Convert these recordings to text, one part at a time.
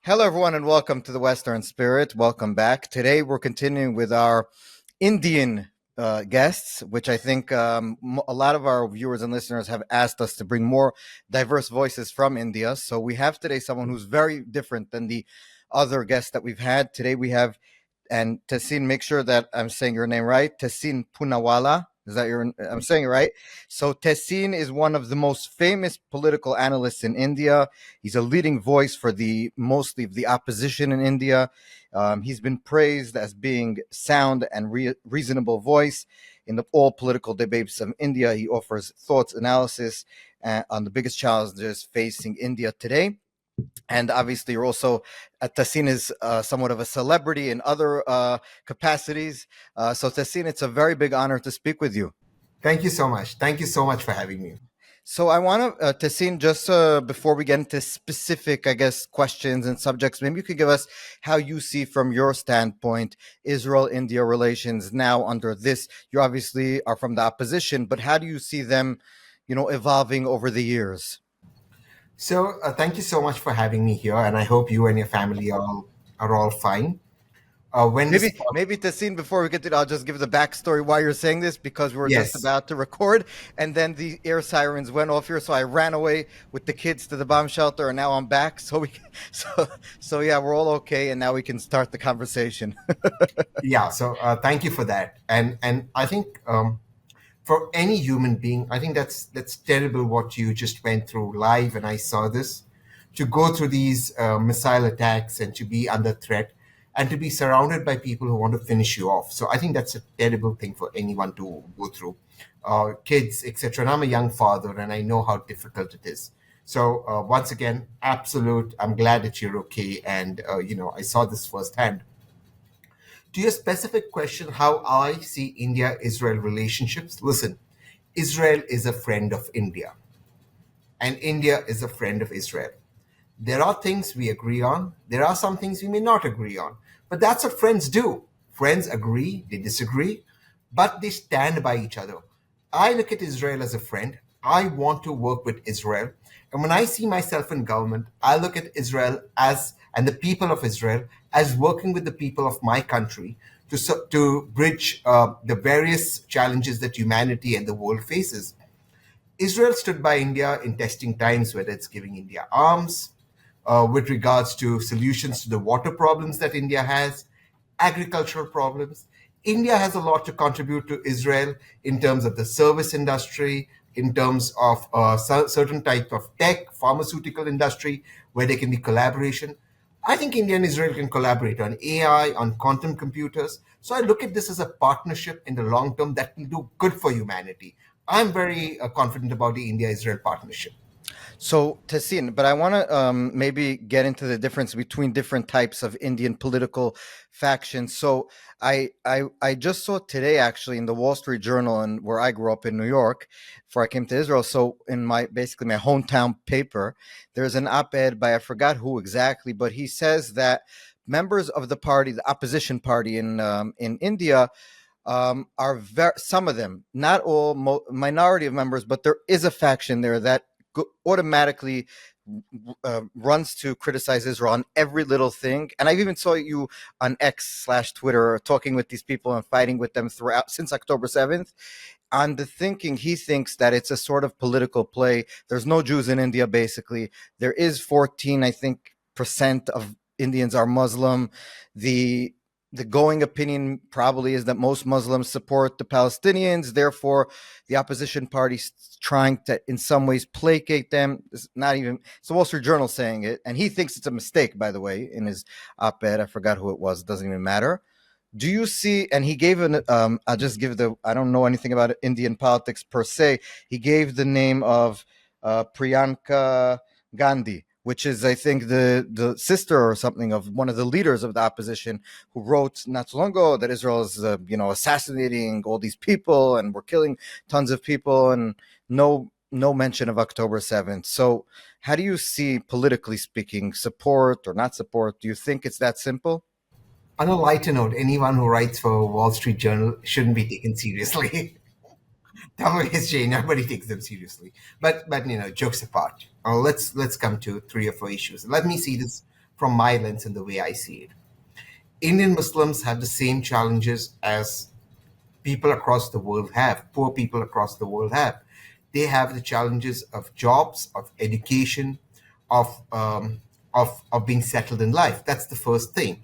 Hello, everyone, and welcome to the Western Spirit. Welcome back. Today, we're continuing with our Indian guests, which I think a lot of our viewers and listeners have asked us to bring more diverse voices from India. So we have today someone who's very different than the other guests that we've had. Today, we have and Tehseen, make sure that I'm saying your name right. Tehseen Poonawalla. Is that your? I'm saying it right. So Tehseen is one of the most famous political analysts in India. He's a leading voice for the mostly the opposition in India. He's been praised as being sound and reasonable voice in all political debates of India. He offers thoughts analysis on the biggest challenges facing India today. And obviously, you're also Tehseen is somewhat of a celebrity in other capacities. So, Tehseen, it's a very big honor to speak with you. Thank you so much. Thank you so much for having me. So, I want to, Tehseen, just before we get into specific, I guess, questions and subjects, maybe you could give us how you see, from your standpoint, Israel-India relations now under this. You obviously are from the opposition, but how do you see them, evolving over the years? So, thank you so much for having me here, and I hope you and your family are all fine. When this, Maybe Tehseen, before we get to it, I'll just give the backstory why you're saying this, because we were just yes, about to record, and then the air sirens went off here, so I ran away with the kids to the bomb shelter, and now I'm back. So yeah, we're all okay, and now we can start the conversation. yeah. So, thank you for that, and I think for any human being, I think that's terrible what you just went through live, and I saw this to go through these missile attacks and to be under threat and to be surrounded by people who want to finish you off. So I think that's a terrible thing for anyone to go through, kids, etc. And I'm a young father, and I know how difficult it is. So once again, absolute. I'm glad that you're okay, and I saw this firsthand. To your specific question, how I see India-Israel relationships. Listen, Israel is a friend of India, and India is a friend of Israel. There are things we agree on. There are some things we may not agree on. But that's what friends do. Friends agree, they disagree, but they stand by each other. I look at Israel as a friend. I want to work with Israel. And when I see myself in government, I look at Israel as, and the people of Israel, as working with the people of my country to bridge the various challenges that humanity and the world faces. Israel stood by India in testing times, whether it's giving India arms, with regards to solutions to the water problems that India has, agricultural problems. India has a lot to contribute to Israel in terms of the service industry, in terms of certain type of tech, pharmaceutical industry, where there can be collaboration. I think India and Israel can collaborate on AI, on quantum computers. So I look at this as a partnership in the long term that will do good for humanity. I'm very confident about the India-Israel partnership. So, Tessin, but I want to maybe get into the difference between different types of Indian political factions. So, I just saw today, actually, in the Wall Street Journal, and where I grew up in New York, before I came to Israel. So, in my basically my hometown paper, there's an op-ed by, I forgot who exactly, but he says that members of the party, the opposition party in India, are some of them, not all, minority of members, but there is a faction there that automatically runs to criticize Israel on every little thing. And I've even saw you on X/Twitter talking with these people and fighting with them throughout since October 7th. On the thinking, he thinks that it's a sort of political play. There's no Jews in India, basically. There is 14, I think, percent of Indians are Muslim. The the going opinion probably is that most Muslims support the Palestinians. Therefore, the opposition party trying to, in some ways, placate them. It's not even, it's the Wall Street Journal saying it. And he thinks it's a mistake, by the way, in his op-ed. I forgot who it was. It doesn't even matter. Do you see, and he gave I'll just give I don't know anything about Indian politics per se. He gave the name of Priyanka Gandhi, which is, I think, the sister or something of one of the leaders of the opposition, who wrote not so long ago that Israel is, assassinating all these people and we're killing tons of people, and no mention of October 7th. So how do you see, politically speaking, support or not support? Do you think it's that simple? On a lighter note, anyone who writes for Wall Street Journal shouldn't be taken seriously. Tamil history, nobody takes them seriously. But jokes apart. Let's come to three or four issues. Let me see this from my lens and the way I see it. Indian Muslims have the same challenges as people across the world have, poor people across the world have. They have the challenges of jobs, of education, of being settled in life. That's the first thing.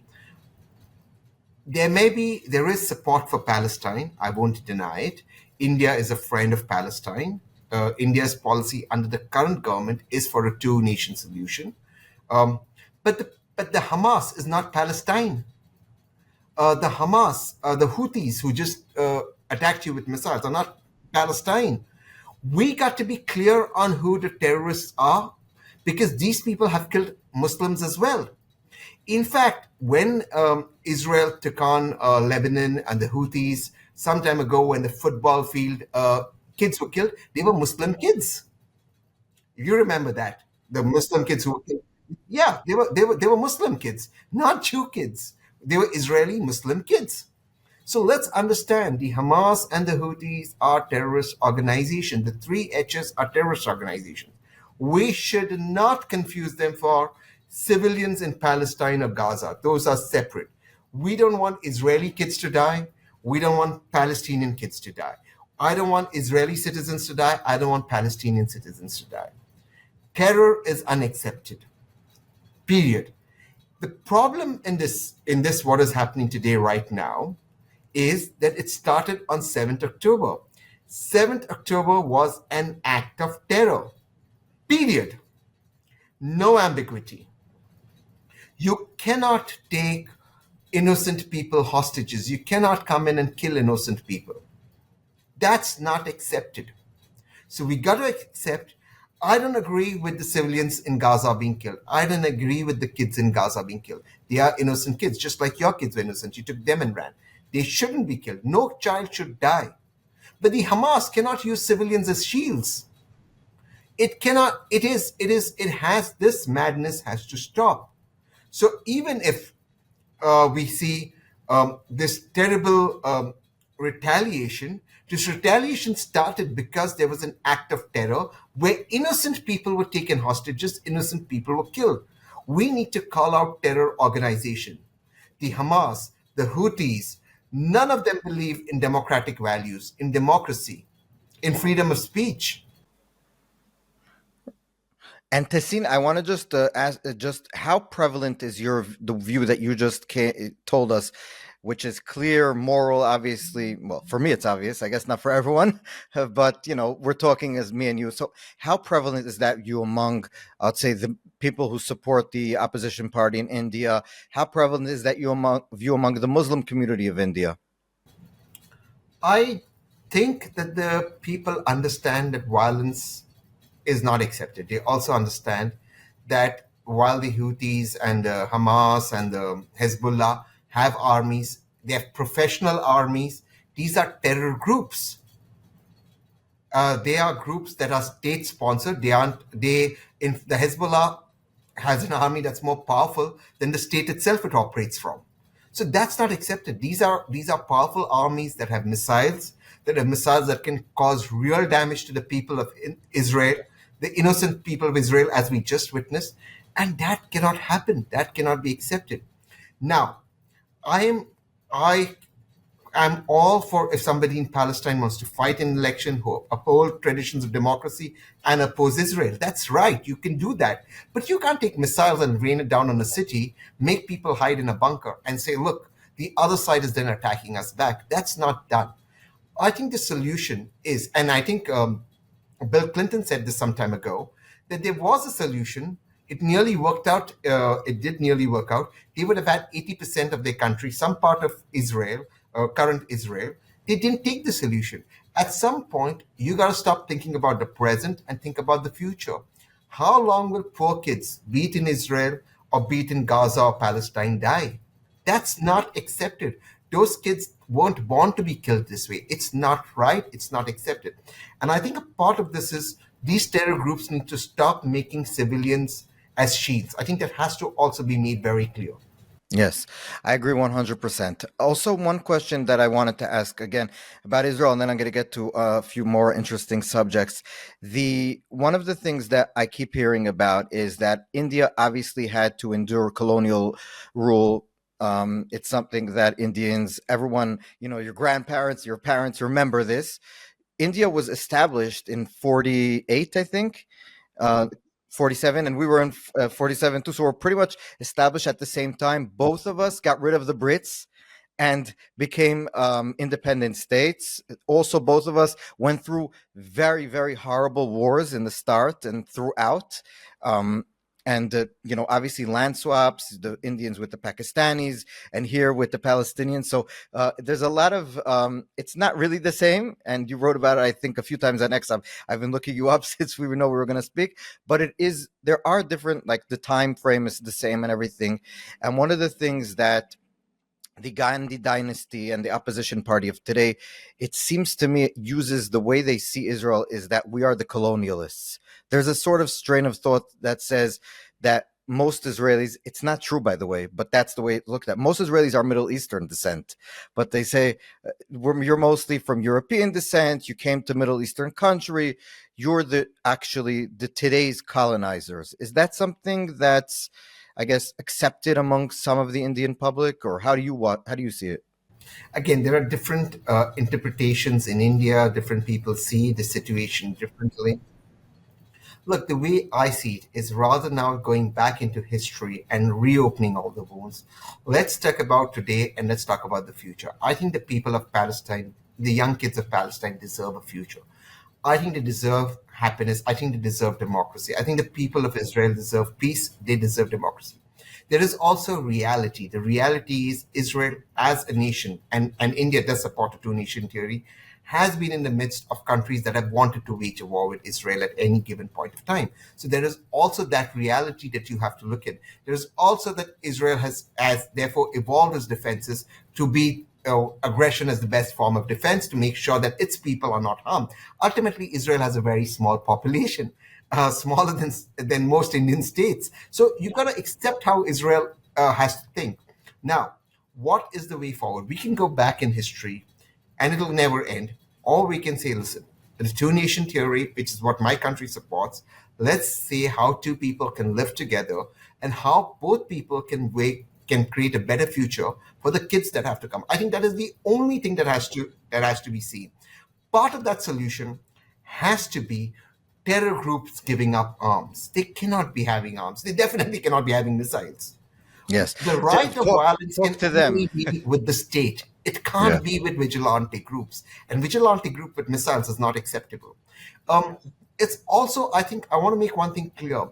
There is support for Palestine. I won't deny it. India is a friend of Palestine. India's policy under the current government is for a two-nation solution. Um, but the Hamas is not Palestine. The Hamas, the Houthis who just attacked you with missiles are not Palestine. We got to be clear on who the terrorists are, because these people have killed Muslims as well. In fact, when Israel took on Lebanon and the Houthis some time ago, when the football field kids were killed, they were Muslim kids. You remember that, the Muslim kids who were killed. Yeah, they were Muslim kids, not Jew kids. They were Israeli Muslim kids. So let's understand, the Hamas and the Houthis are terrorist organizations. The three H's are terrorist organizations. We should not confuse them for civilians in Palestine or Gaza. Those are separate. We don't want Israeli kids to die. We don't want Palestinian kids to die. I don't want Israeli citizens to die. I don't want Palestinian citizens to die. Terror is unaccepted. Period. The problem in this what is happening today right now is that it started on 7th October. 7th October was an act of terror. Period. No ambiguity. You cannot take innocent people hostages. You cannot come in and kill innocent people. That's not accepted. So we got to accept. I don't agree with the civilians in Gaza being killed. I don't agree with the kids in Gaza being killed. They are innocent kids, just like your kids were innocent. You took them and ran. They shouldn't be killed. No child should die. But the Hamas cannot use civilians as shields. It cannot. It has, this madness has to stop. So even if we see this terrible retaliation, this retaliation started because there was an act of terror where innocent people were taken hostages, innocent people were killed. We need to call out terror organization. The Hamas, the Houthis, none of them believe in democratic values, in democracy, in freedom of speech. And Tessin, I want to just ask, just how prevalent is the view that you just told us, which is clear, moral, obviously. Well, for me, it's obvious. I guess not for everyone, but we're talking as me and you. So, how prevalent is that view among, I'd say, the people who support the opposition party in India? How prevalent is that view among the Muslim community of India? I think that the people understand that violence is not accepted. They also understand that while the Houthis and the Hamas and the Hezbollah have armies, they have professional armies. These are terror groups. They are groups that are state sponsored. They aren't. In the Hezbollah has an army that's more powerful than the state itself it operates from. So that's not accepted. These are powerful armies that have missiles, that can cause real damage to the people of Israel, the innocent people of Israel, as we just witnessed, and that cannot happen. That cannot be accepted. Now, I am all for, if somebody in Palestine wants to fight an election, who uphold traditions of democracy and oppose Israel. That's right. You can do that. But you can't take missiles and rain it down on a city, make people hide in a bunker and say, look, the other side is then attacking us back. That's not done. I think the solution is, and I think Bill Clinton said this some time ago, that there was a solution. It nearly worked out. It did nearly work out. They would have had 80% of their country, some part of Israel, current Israel. They didn't take the solution. At some point, you got to stop thinking about the present and think about the future. How long will poor kids, be it in Israel or be it in Gaza or Palestine, die? That's not accepted. Those kids weren't born to be killed this way. It's not right. It's not accepted. And I think a part of this is these terror groups need to stop making civilians as shields. I think that has to also be made very clear. Yes, I agree 100%. Also, one question that I wanted to ask again about Israel, and then I'm going to get to a few more interesting subjects. The one of the things that I keep hearing about is that India obviously had to endure colonial rule. It's something that Indians, everyone, your grandparents, your parents remember this. India was established in 48, I think, uh, 47, and we were in 47 too. So we're pretty much established at the same time. Both of us got rid of the Brits and became independent states. Also, both of us went through very, very horrible wars in the start and throughout. Obviously land swaps, the Indians with the Pakistanis, and here with the Palestinians. So there's a lot of, it's not really the same. And you wrote about it, I think, a few times on X. I've been looking you up since we know we were going to speak, but there are different, like the time frame is the same and everything. And one of the things that the Gandhi dynasty and the opposition party of today, it seems to me, it uses the way they see Israel is that we are the colonialists. There's a sort of strain of thought that says that most Israelis, it's not true, by the way, but that's the way it's looked at. Most Israelis are Middle Eastern descent, but they say, you're mostly from European descent, you came to Middle Eastern country, you're the today's colonizers. Is that something that's, I guess, accepted among some of the Indian public, or how do you see it? Again, there are different interpretations in India. Different people see the situation differently. Look, the way I see it is rather now going back into history and reopening all the wounds. Let's talk about today and let's talk about the future. I think the people of Palestine, the young kids of Palestine, deserve a future. I think they deserve happiness. I think they deserve democracy. I think the people of Israel deserve peace. They deserve democracy. There is also reality. The reality is Israel as a nation, and India does support a two nation theory, has been in the midst of countries that have wanted to wage a war with Israel at any given point of time. So there is also that reality that you have to look at. There is also that Israel has therefore evolved its defenses to be aggression as the best form of defense to make sure that its people are not harmed. Ultimately, Israel has a very small population, smaller than most Indian states. So you got to accept how Israel has to think. Now, what is the way forward? We can go back in history and it'll never end. Or we can say, listen, the two nation theory, which is what my country supports, let's see how two people can live together and how both people can create a better future for the kids that have to come. I think that is the only thing that has to be seen. Part of that solution has to be terror groups giving up arms. They cannot be having arms. They definitely cannot be having missiles. Yes. The right of Talk, violence talk can to them. only be with the state. It Yeah. can't be with vigilante groups. And vigilante group with missiles is not acceptable. It's also, I think, I want to make one thing clear.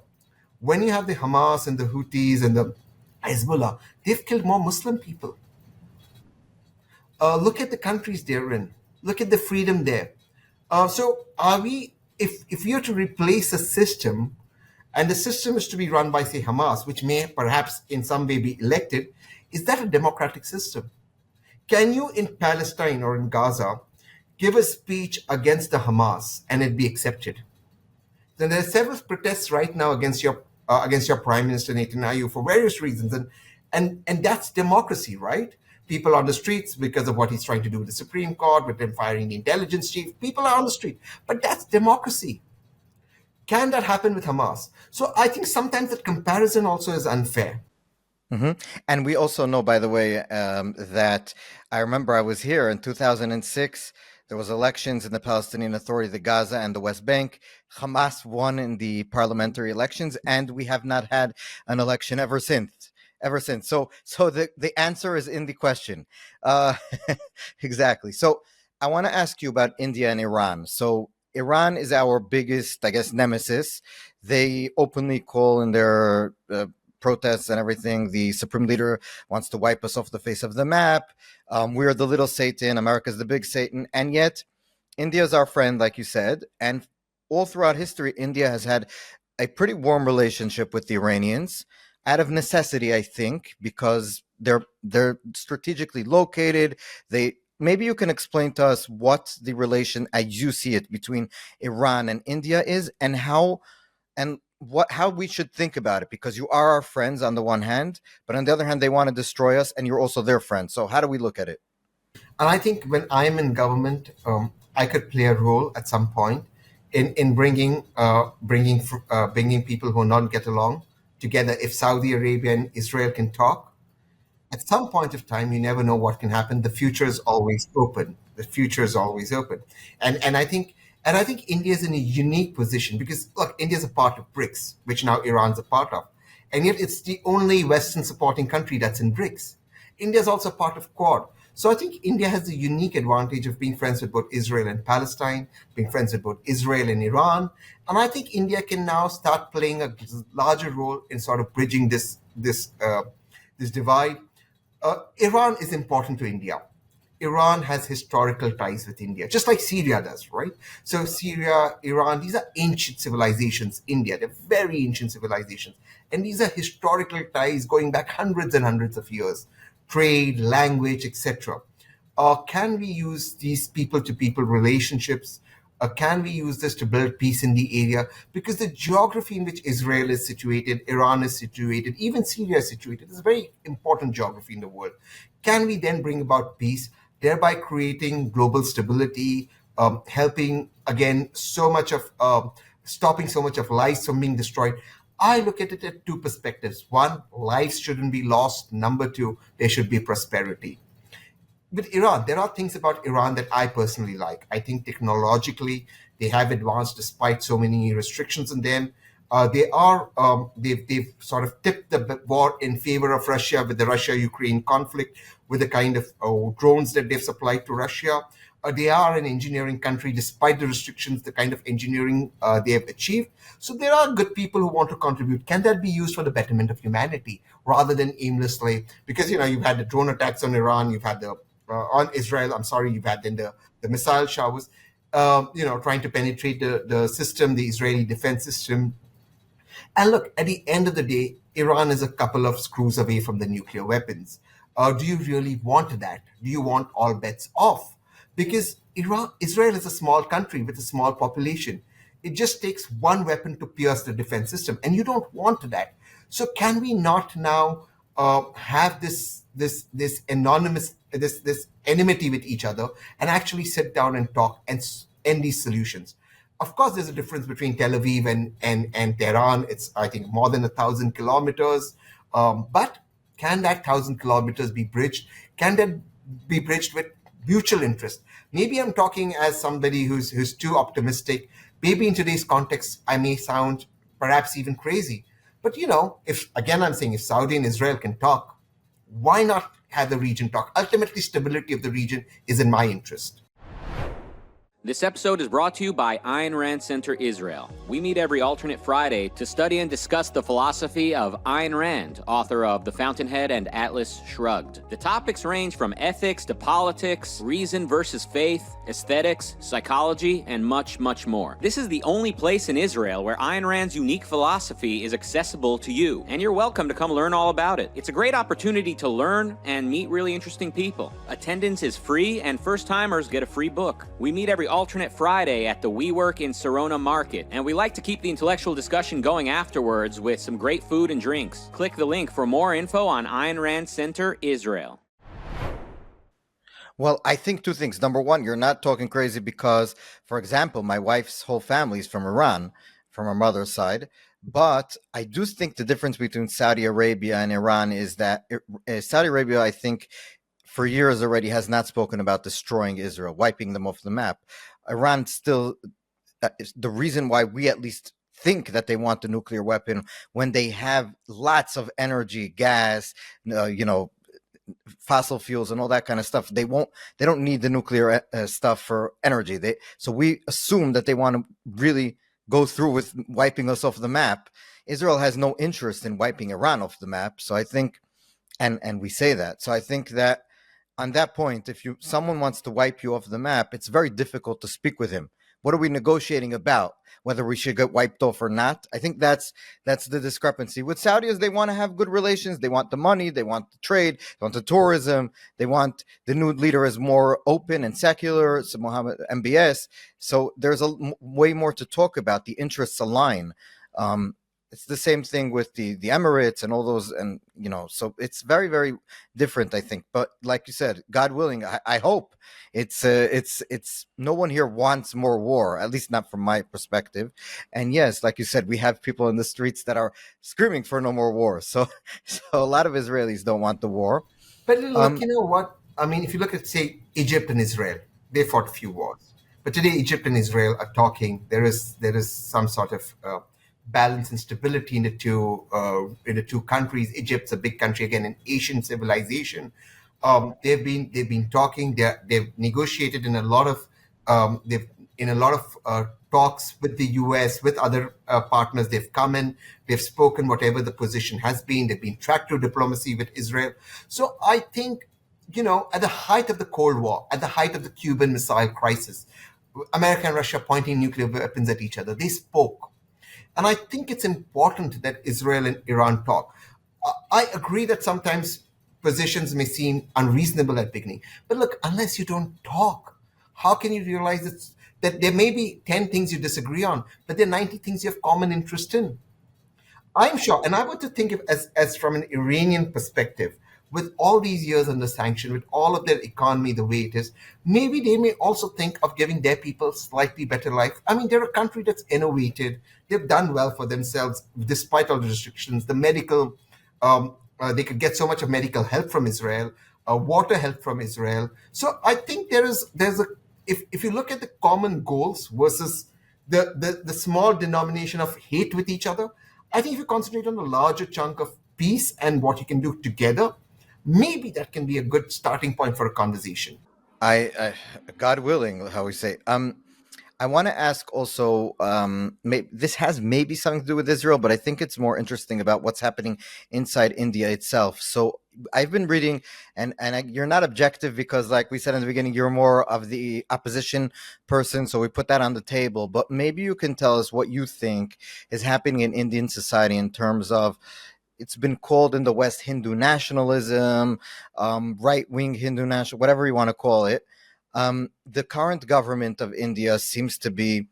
When you have the Hamas and the Houthis and the Hezbollah, they've killed more Muslim people. Look at the countries they're in. Look at the freedom there. So, are we? If you're to replace a system, and the system is to be run by, say, Hamas, which may perhaps in some way be elected, is that a democratic system? Can you in Palestine or in Gaza give a speech against the Hamas and it be accepted? Then there are several protests right now against your Prime Minister Netanyahu for various reasons, and that's democracy, right? People on the streets because of what he's trying to do with the Supreme Court, with him firing the intelligence chief. People are on the street, but that's democracy. Can that happen with Hamas? So I think sometimes that comparison also is unfair. hmm And we also know, by the way, that I remember I was here in 2006. There was elections in the Palestinian Authority, the Gaza and the West Bank. Hamas won in the parliamentary elections, and we have not had an election ever since. Ever since. So the answer is in the question. Uh, exactly. So I want to ask you about India and Iran. So Iran is our biggest, I guess, nemesis. They openly call in their protests and everything. The supreme leader wants to wipe us off the face of the map. We're the little Satan. America's the big Satan. And yet, India is our friend, like you said. And all throughout history, India has had a pretty warm relationship with the Iranians out of necessity, I think, because they're strategically located. They maybe you can explain to us what the relation as you see it between Iran and India is, and how and how we should think about it, because you are our friends on the one hand, but on the other hand they want to destroy us, and you're also their friend. So how do we look at it? And I think when I'm in government, I could play a role at some point in bringing people who not get along together. If Saudi Arabia and Israel can talk, at some point of time, you never know what can happen. The future is always open. The future is always open, and I think India is in a unique position because look, India is a part of BRICS, which now Iran's a part of, and yet it's the only Western supporting country that's in BRICS. India is also part of Quad. So I think India has the unique advantage of being friends with both Israel and Palestine, being friends with both Israel and Iran, and I think India can now start playing a larger role in sort of bridging this divide. Iran is important to India. Iran has historical ties with India, just like Syria does, right? So Syria, Iran, these are ancient civilizations. India, they're very ancient civilizations. And these are historical ties going back hundreds and hundreds of years, trade, language, etc. Can we use these people to people relationships? Can we use this to build peace in the area? Because the geography in which Israel is situated, Iran is situated, even Syria is situated, is a very important geography in the world. Can we then bring about peace, thereby creating global stability, helping again so much of stopping so much of lives from being destroyed? I look at it at two perspectives. One, lives shouldn't be lost. Number two, there should be prosperity. With Iran, there are things about Iran that I personally like. I think technologically they have advanced despite so many restrictions on them. They've sort of tipped the war in favor of Russia with the Russia-Ukraine conflict, with the kind of drones that they've supplied to Russia. They are an engineering country, despite the restrictions, the kind of engineering they have achieved. So there are good people who want to contribute. Can that be used for the betterment of humanity rather than aimlessly? Because you've had the drone attacks on Iran, you've had the on Israel. I'm sorry, you've had then the missile showers, trying to penetrate the system, the Israeli defense system. And look, at the end of the day, Iran is a couple of screws away from the nuclear weapons. Do you really want that? Do you want all bets off? Because Israel is a small country with a small population. It just takes one weapon to pierce the defense system, and you don't want that. So can we not now have this anonymous this enmity with each other and actually sit down and talk and end these solutions? Of course, there's a difference between Tel Aviv and Tehran. It's, I think, more than 1,000 kilometers. But can that 1,000 kilometers be bridged? Can that be bridged with mutual interest? Maybe I'm talking as somebody who's too optimistic. Maybe in today's context, I may sound perhaps even crazy. But if again I'm saying if Saudi and Israel can talk, why not have the region talk? Ultimately, stability of the region is in my interest. This episode is brought to you by Ayn Rand Center Israel. We meet every alternate Friday to study and discuss the philosophy of Ayn Rand, author of The Fountainhead and Atlas Shrugged. The topics range from ethics to politics, reason versus faith, aesthetics, psychology, and much, much more. This is the only place in Israel where Ayn Rand's unique philosophy is accessible to you, and you're welcome to come learn all about it. It's a great opportunity to learn and meet really interesting people. Attendance is free, and first-timers get a free book. We meet every alternate Friday at the WeWork in Sarona Market, and we like to keep the intellectual discussion going afterwards with some great food and drinks. Click the link for more info on Ayn Rand Center Israel. Well, I think two things. Number one, you're not talking crazy because, for example, my wife's whole family is from Iran, from her mother's side. But I do think the difference between Saudi Arabia and Iran is that Saudi Arabia, I think, for years already has not spoken about destroying Israel, wiping them off the map. Iran still, is the reason why we at least think that they want the nuclear weapon when they have lots of energy, gas, fossil fuels and all that kind of stuff. They don't need the nuclear stuff for energy. So we assume that they want to really go through with wiping us off the map. Israel has no interest in wiping Iran off the map. So I think, and we say that. So I think that on that point, if someone wants to wipe you off the map, it's very difficult to speak with him. What are we negotiating about? Whether we should get wiped off or not? I think that's the discrepancy. With Saudis, they want to have good relations. They want the money. They want the trade. They want the tourism. They want the new leader is more open and secular. So Mohammed MBS. So there's way more to talk about. The interests align. it's the same thing with the Emirates and all those, and so it's very, very different, I think. But like you said, God willing, I hope it's no one here wants more war, at least not from my perspective. And yes, like you said, we have people in the streets that are screaming for no more war. So so a lot of Israelis don't want the war. But look, um you know what? I mean, if you look at, say, Egypt and Israel, they fought a few wars. But today, Egypt and Israel are talking. There is some sort of balance and stability in the two countries. Egypt's a big country, again, an Asian civilization. They've been talking. They've negotiated in a lot of they've in a lot of talks with the U.S., with other partners. They've come in, they've spoken whatever the position has been. They've been tracked to diplomacy with Israel. So I think, at the height of the Cold War, at the height of the Cuban Missile Crisis, America and Russia pointing nuclear weapons at each other, they spoke. And I think it's important that Israel and Iran talk. I agree that sometimes positions may seem unreasonable at beginning, but look, unless you don't talk, how can you realize that there may be 10 things you disagree on, but there are 90 things you have common interest in? I'm sure, and I want to think of as from an Iranian perspective, with all these years under sanction, with all of their economy the way it is, maybe they may also think of giving their people slightly better life. I mean, they're a country that's innovated. They've done well for themselves despite all the restrictions. The medical, they could get so much of medical help from Israel, water help from Israel. So I think there's a if you look at the common goals versus the small denomination of hate with each other, I think if you concentrate on the larger chunk of peace and what you can do together, maybe that can be a good starting point for a conversation. I God willing, how we say. I want to ask also. This has maybe something to do with Israel, but I think it's more interesting about what's happening inside India itself. So I've been reading, and you're not objective because, like we said in the beginning, you're more of the opposition person. So we put that on the table. But maybe you can tell us what you think is happening in Indian society in terms of, it's been called in the West Hindu nationalism, right wing Hindu national, whatever you want to call it. The current government of India seems to be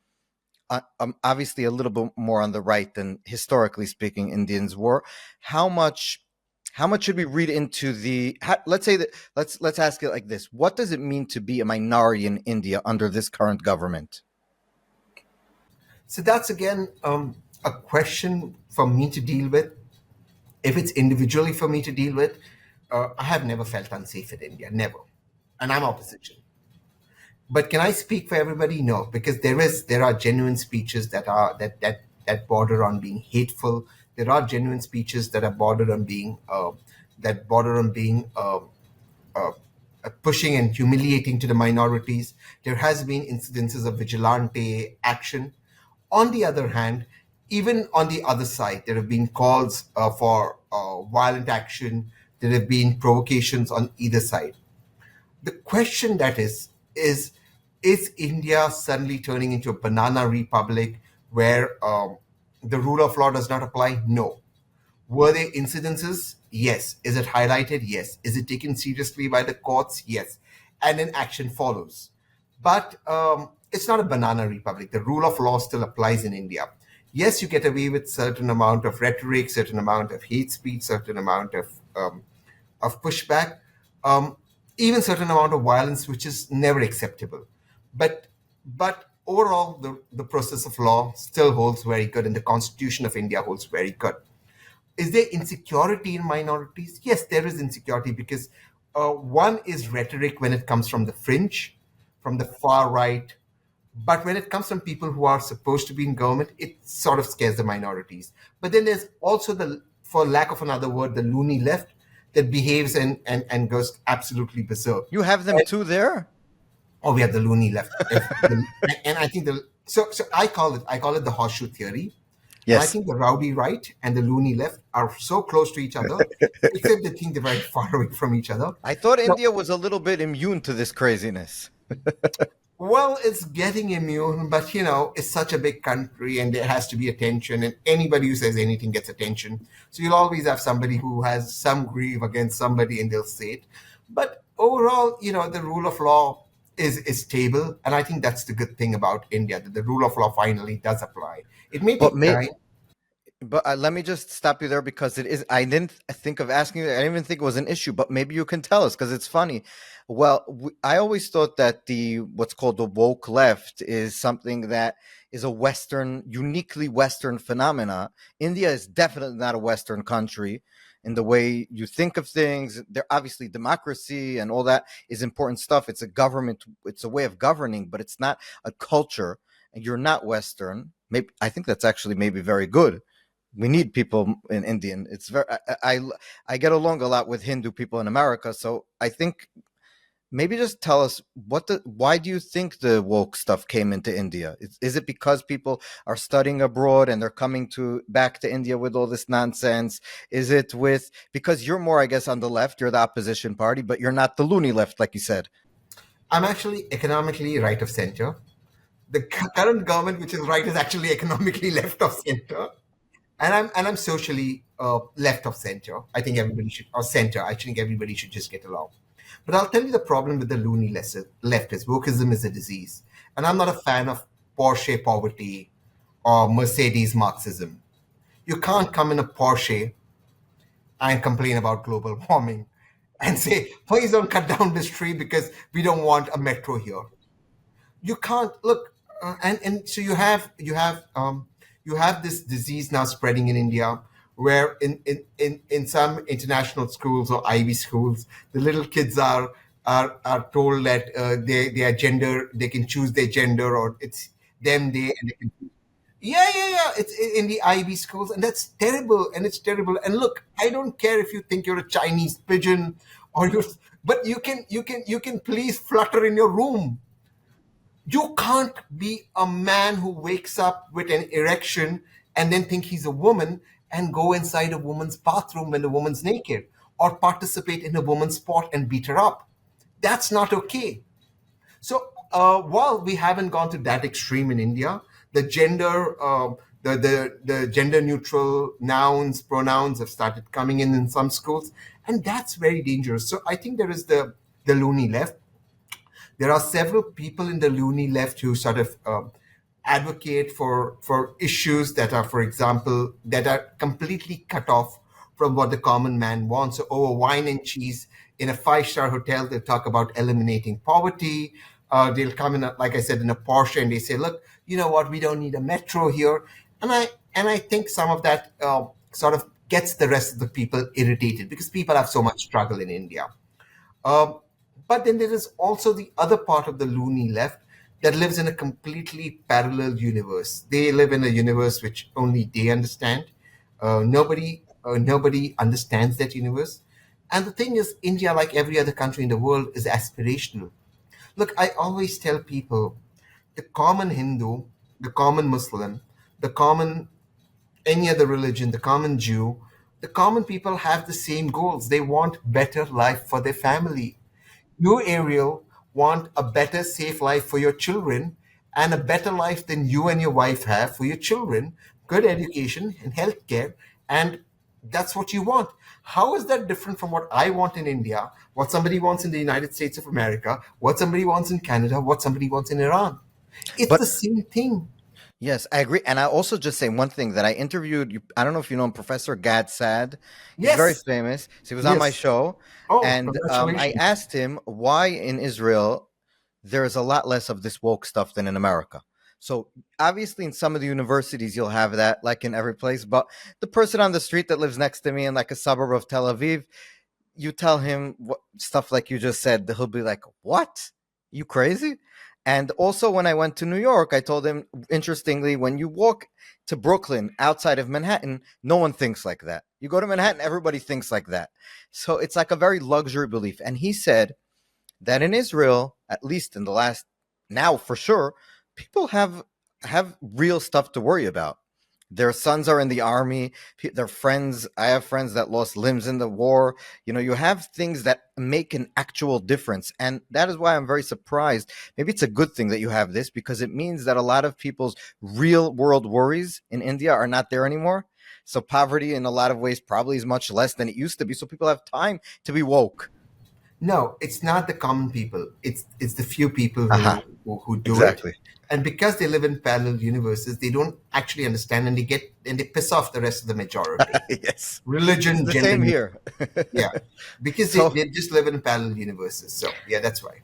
obviously a little bit more on the right than historically speaking Indians were. How much? How much should we read into let's say that let's ask it like this: what does it mean to be a minority in India under this current government? So that's again a question for me to deal with. If it's individually for me to deal with, I have never felt unsafe in India, never, and I'm opposition. But can I speak for everybody? No, because there are genuine speeches that border on being hateful. There are genuine speeches that are bordered on being uh, pushing and humiliating to the minorities. There has been incidences of vigilante action. On the other hand, even on the other side, there have been calls for violent action. There have been provocations on either side. The question that is India suddenly turning into a banana republic where the rule of law does not apply? No. Were there incidences? Yes. Is it highlighted? Yes. Is it taken seriously by the courts? Yes. And then action follows. But it's not a banana republic. The rule of law still applies in India. Yes, you get away with certain amount of rhetoric, certain amount of hate speech, certain amount of pushback, even certain amount of violence, which is never acceptable. But overall, the process of law still holds very good, and the Constitution of India holds very good. Is there insecurity in minorities? Yes, there is insecurity because one is rhetoric when it comes from the fringe, from the far right. But when it comes from people who are supposed to be in government, it sort of scares the minorities. But then there's also for lack of another word, the loony left that behaves and goes absolutely berserk. You have them too there. Or we have the loony left. And I think so I call it the horseshoe theory. And I Yes. think the rowdy right and the loony left are so close to each other, except they think they're very far away from each other. I thought So, India was a little bit immune to this craziness. well, it's getting immune, but it's such a big country and there has to be attention, and anybody who says anything gets attention. So you'll always have somebody who has some grief against somebody and they'll say it. But overall, the rule of law is stable, and I think that's the good thing about India, that the rule of law finally does apply. It may But take time. But let me just stop you there because it is. I didn't think of asking you. I didn't even think it was an issue. But maybe you can tell us because it's funny. Well, I always thought that the what's called the woke left is something that is a Western, uniquely Western phenomena. India is definitely not a Western country in the way you think of things. There obviously democracy and all that is important stuff. It's a government. It's a way of governing, but it's not a culture. And you're not Western. Maybe I think that's actually maybe very good. We need people in Indian. It's very I get along a lot with Hindu people in America, so I think maybe just tell us why do you think the woke stuff came into India? Is it because people are studying abroad and they're coming to back to India with all this nonsense? Is it with because you're more, I guess, on the left, you're the opposition party, but you're not the loony left, like you said. I'm actually economically right of center. The current government, which is right, is actually economically left of center, and I'm socially left of center. I think everybody should, or center. I think everybody should just get along. But I'll tell you the problem with the loony left is wokeism is a disease, and I'm not a fan of Porsche poverty or Mercedes Marxism. You can't come in a Porsche and complain about global warming and say, please don't cut down this tree because we don't want a metro here. You can't look, and so you have this disease now spreading in India, where in some international schools or Ivy schools, the little kids are told that they are gender, they can choose their gender, or it's them they, and they can, yeah. It's in the Ivy schools, and that's terrible, and it's terrible. And look, I don't care if you think you're a Chinese pigeon or you, but you can please flutter in your room. You can't be a man who wakes up with an erection and then think he's a woman and go inside a woman's bathroom when the woman's naked, or participate in a woman's sport and beat her up. That's not okay. So while we haven't gone to that extreme in India, the the gender neutral nouns, pronouns have started coming in some schools, and that's very dangerous. So I think there is the loony left. There are several people in the loony left who sort of advocate for issues that are, for example, that are completely cut off from what the common man wants. So over wine and cheese in a five-star hotel, they'll talk about eliminating poverty. They'll come in, like I said, in a Porsche, and they say, "Look, you know what? We don't need a metro here." And I think some of that sort of gets the rest of the people irritated because people have so much struggle in India. Um, but then there is also the other part of the loony left that lives in a completely parallel universe. They live in a universe which only they understand. Nobody understands that universe. And the thing is, India, like every other country in the world, is aspirational. Look, I always tell people the common Hindu, the common Muslim, the common any other religion, the common Jew, the common people have the same goals. They want better life for their family. You, Ariel, want a better, safe life for your children and a better life than you and your wife have for your children, good education and healthcare, and that's what you want. How is that different from what I want in India, what somebody wants in the United States of America, what somebody wants in Canada, what somebody wants in Iran? It's But the same thing. yes, I agree. And I also just say one thing that I interviewed you. I don't know if you know him, Professor Gad Sad. He's very Yes, famous. So he was on my yes. show, Oh, and I congratulations. asked him why in Israel there is a lot less of this woke stuff than in America. So obviously, in some of the universities, you'll have that, like in every place. But the person on the street that lives next to me in like a suburb of Tel Aviv, you tell him stuff like you just said, he'll be like, "What? You crazy?" And also, when I went to New York, I told him, interestingly, when you walk to Brooklyn outside of Manhattan, no one thinks like that. You go to Manhattan, everybody thinks like that. So it's like a very luxury belief. And he said that in Israel, at least in the last now for sure, people have real stuff to worry about. Their sons are in the army, their friends, I have friends that lost limbs in the war. You know, you have things that make an actual difference. And that is why I'm very surprised. Maybe it's a good thing that you have this because it means that a lot of people's real world worries in India are not there anymore. So poverty in a lot of ways probably is much less than it used to be. So people have time to be woke. No, it's not the common people. It's the few people Aha, who do it. exactly. And because they live in parallel universes, they don't actually understand, and they piss off the rest of the majority. Yes, it's Religion, the gender, same here. yeah, because So they just live in parallel universes. So yeah, that's why.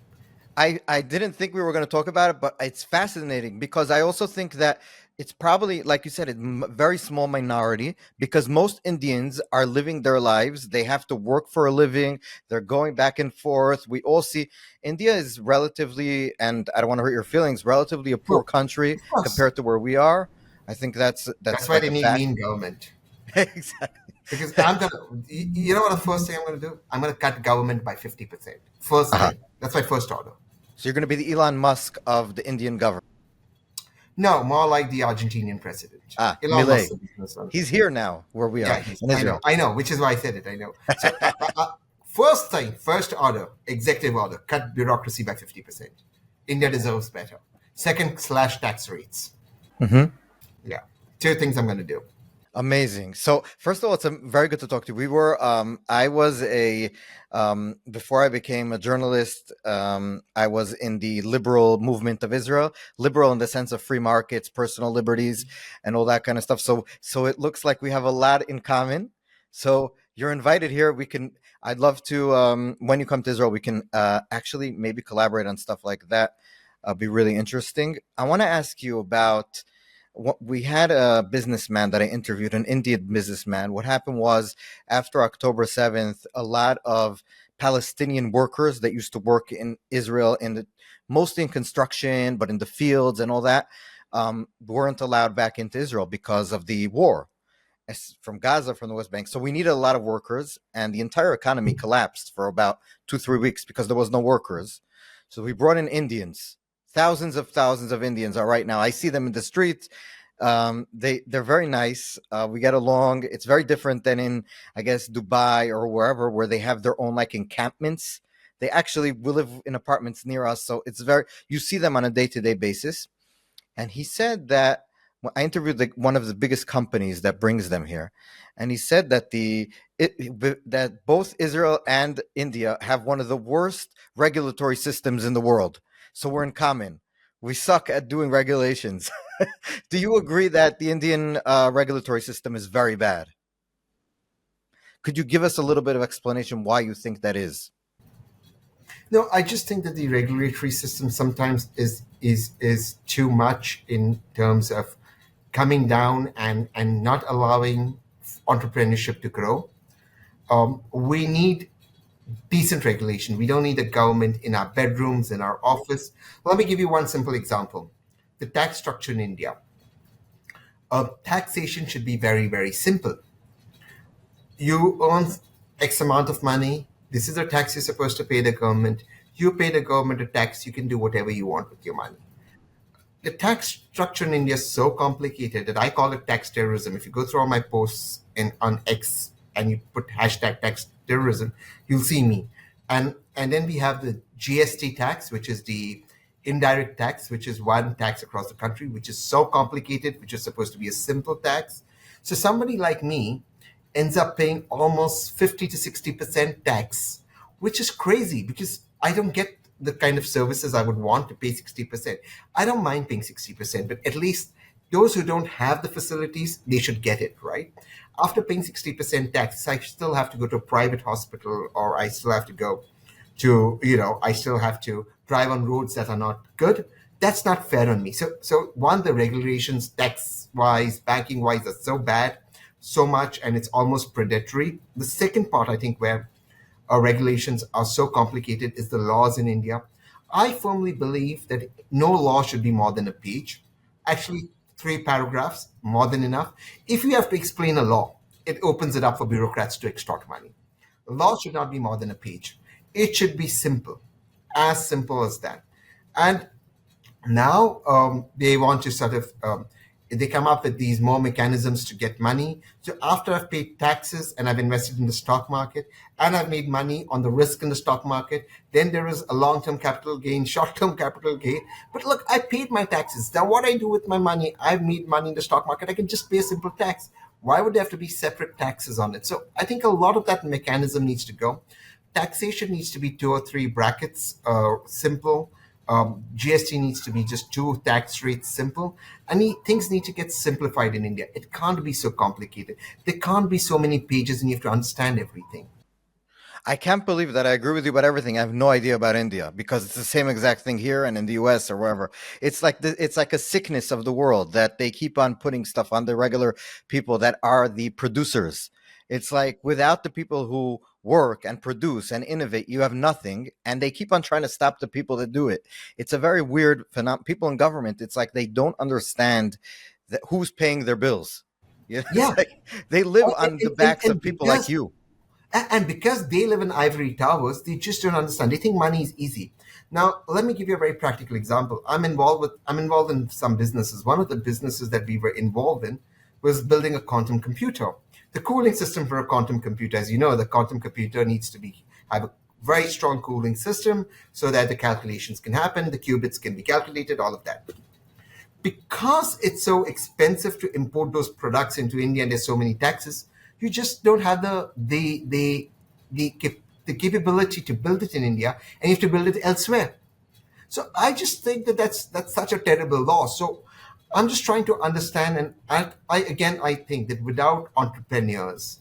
I didn't think we were going to talk about it, but it's fascinating because I also think that it's probably, like you said, a very small minority because most Indians are living their lives. They have to work for a living. They're going back and forth. We all see India is relatively, and I don't want to hurt your feelings, relatively a poor No, country of course. compared to where we are. I think That's that's why like they a need fact. mean government. Exactly. Because I'm gonna, you know what the first thing I'm gonna do? I'm gonna cut government by 50%. First Uh-huh. thing. That's my first order. So you're going to be the Elon Musk of the Indian government. No, more like the Argentinian president. Ah, Elon Musk, Millet. the businessman. He's here now where we Yeah, are in Israel. I know, which is why I said it. I know. So, first thing, first order, executive order, cut bureaucracy by 50%. India deserves better. Second, slash tax rates. Mhm. Yeah, two things I'm going to do. Amazing. So first of all, it's very good to talk to you. We were, I was before I became a journalist, I was in the liberal movement of Israel, liberal in the sense of free markets, personal liberties, and all that kind of stuff. So it looks like we have a lot in common. So you're invited here. I'd love to, when you come to Israel, we can actually maybe collaborate on stuff like that. Be really interesting. I want to ask you about we had a businessman that I interviewed, an Indian businessman. What happened was after October 7th, a lot of Palestinian workers that used to work in Israel, mostly in construction, but in the fields and all that, weren't allowed back into Israel because of the war from Gaza, from the West Bank. So we needed a lot of workers, and the entire economy collapsed for about 2-3 weeks because there was no workers. So we brought in Indians. Thousands of Indians are right now. I see them in the streets. They're very nice. We get along. It's very different than in, I guess, Dubai or wherever, where they have their own like encampments. They actually will live in apartments near us, so you see them on a day-to-day basis. And he said that I interviewed one of the biggest companies that brings them here, and he said that that both Israel and India have one of the worst regulatory systems in the world. So we're in common. We suck at doing regulations. Do you agree that the Indian regulatory system is very bad? Could you give us a little bit of explanation why you think that is? No, I just think that the regulatory system sometimes is too much in terms of coming down and not allowing entrepreneurship to grow. We need decent regulation. We don't need a government in our bedrooms, in our office. Let me give you one simple example. The tax structure in India. Taxation should be very, very simple. You earn X amount of money. This is the tax you're supposed to pay the government. You pay the government a tax. You can do whatever you want with your money. The tax structure in India is so complicated that I call it tax terrorism. If you go through all my posts on X and you put hashtag tax terrorism, you'll see me. And then we have the GST tax, which is the indirect tax, which is one tax across the country, which is so complicated, which is supposed to be a simple tax. So somebody like me ends up paying almost 50 to 60% tax, which is crazy because I don't get the kind of services I would want to pay 60%. I don't mind paying 60%, but at least those who don't have the facilities, they should get it, right? After paying 60% tax, I still have to go to a private hospital, or I still have to go to, I still have to drive on roads that are not good. That's not fair on me. So one, the regulations, tax-wise, banking-wise, are so bad, so much, and it's almost predatory. The second part, I think, where our regulations are so complicated is the laws in India. I firmly believe that no law should be more than a page. Actually, 3 paragraphs, more than enough. If you have to explain a law, it opens it up for bureaucrats to extort money. The law should not be more than a page. It should be simple, as simple as that. And now they want to sort of they come up with these more mechanisms to get money. So after I've paid taxes and I've invested in the stock market and I've made money on the risk in the stock market, then there is a long-term capital gain, short-term capital gain. But look, I paid my taxes. Now what I do with my money, I've made money in the stock market, I can just pay a simple tax. Why would there have to be separate taxes on it? So I think a lot of that mechanism needs to go. taxation needs to be 2 or 3 brackets, simple. GST needs to be just 2 tax rates, simple. Things need to get simplified in India. It can't be so complicated. There can't be so many pages and you have to understand everything. I can't believe that I agree with you about everything. I have no idea about India because it's the same exact thing here and in the US or wherever. It's like a sickness of the world that they keep on putting stuff on the regular people that are the producers. It's like without the people who work and produce and innovate, you have nothing. And they keep on trying to stop the people that do it. It's a very weird phenomenon. People in government, it's like they don't understand that who's paying their bills. Yeah, it's Yeah. like they live And, on the backs and of people like you. and because they live in ivory towers, they just don't understand. They think money is easy. Now, let me give you a very practical example. I'm involved in some businesses. One of the businesses that we were involved in was building a quantum computer. The cooling system for a quantum computer, as you know, the quantum computer needs to have a very strong cooling system so that the calculations can happen, the qubits can be calculated, all of that. Because it's so expensive to import those products into India and there's so many taxes, you just don't have the capability to build it in India, and you have to build it elsewhere. So I just think that that's such a terrible law. So I'm just trying to understand, and I think that without entrepreneurs,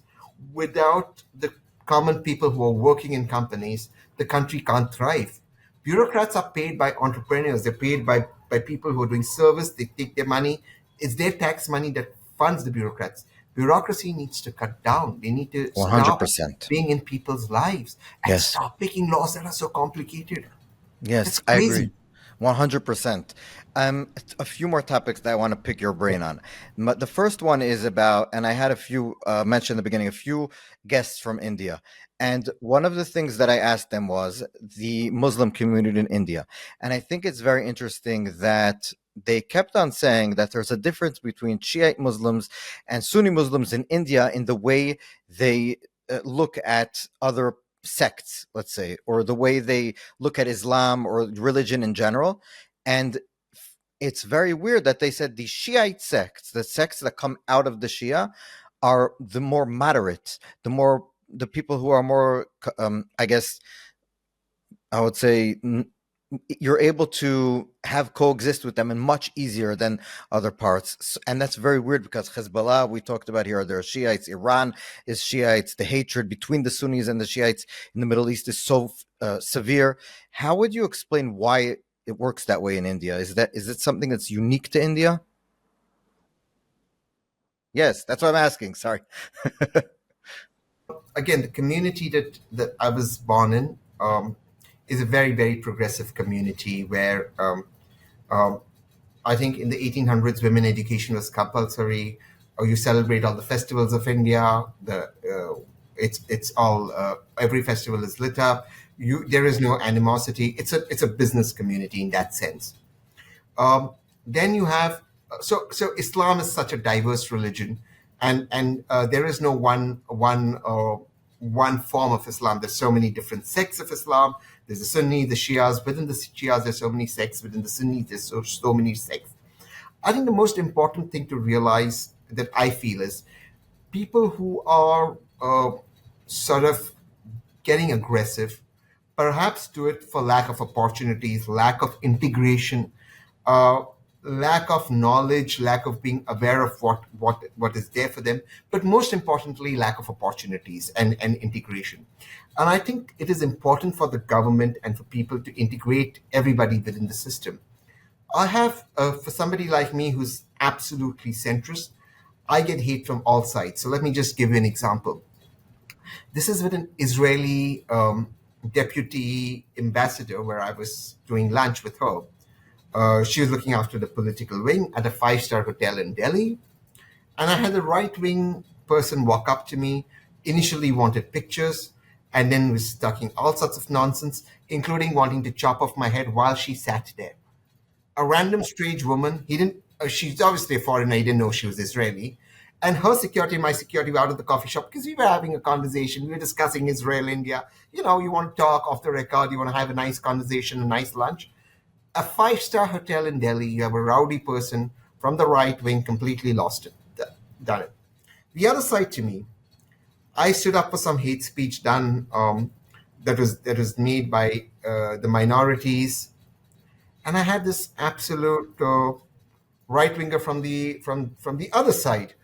without the common people who are working in companies, the country can't thrive. Bureaucrats are paid by entrepreneurs. They're paid by people who are doing service. They take their money. It's their tax money that funds the bureaucrats. Bureaucracy needs to cut down. They need to stop 100%. being in people's lives and Yes. stop making laws that are so complicated. Yes, It's I agree. crazy. 100%. A few more topics that I want to pick your brain on. The first one is about, and I had a few mentioned in the beginning, a few guests from India. And one of the things that I asked them was the Muslim community in India. And I think it's very interesting that they kept on saying that there's a difference between Shiite Muslims and Sunni Muslims in India in the way they look at other sects, let's say, or the way they look at Islam or religion in general. And it's very weird that they said the Shiite sects, the sects that come out of the Shia, are the more moderate, the people who are more, I guess, I would say, you're able to have coexist with them and much easier than other parts. And that's very weird because Hezbollah, we talked about here, there are Shiites. Iran is Shiites. The hatred between the Sunnis and the Shiites in the Middle East is so severe. How would you explain why it works that way in India? Is it something that's unique to India? Yes, that's what I'm asking. Sorry. Again, the community that I was born in is a very, very progressive community where um, I think in the 1800s, women education was compulsory. Or you celebrate all the festivals of India. It's all every festival is lit up. There is no animosity. It's a business community in that sense. Then you have so Islam is such a diverse religion, and there is no one form of Islam. There's so many different sects of Islam. There's the Sunni, the Shias. Within the Shias, there's so many sects. Within the Sunnis, there's so many sects. I think the most important thing to realize that I feel is people who are sort of getting aggressive, perhaps do it for lack of opportunities, lack of integration, uh, lack of knowledge, lack of being aware of what is there for them, but most importantly, lack of opportunities and integration. And I think it is important for the government and for people to integrate everybody within the system. I have, for somebody like me who's absolutely centrist, I get hate from all sides. So let me just give you an example. This is with an Israeli deputy ambassador where I was doing lunch with her. She was looking after the political wing at a five-star hotel in Delhi. And I had a right wing person walk up to me, initially wanted pictures, and then was talking all sorts of nonsense, including wanting to chop off my head while she sat there. A random strange woman. He didn't. She's obviously a foreigner. He didn't know she was Israeli. And her security and my security were out of the coffee shop because we were having a conversation. We were discussing Israel, India. You know, you want to talk off the record. You want to have a nice conversation, a nice lunch. A five-star hotel in Delhi. You have a rowdy person from the right wing, completely lost it. Done it. The other side to me, I stood up for some hate speech done that was made by the minorities, and I had this absolute right winger from the other side,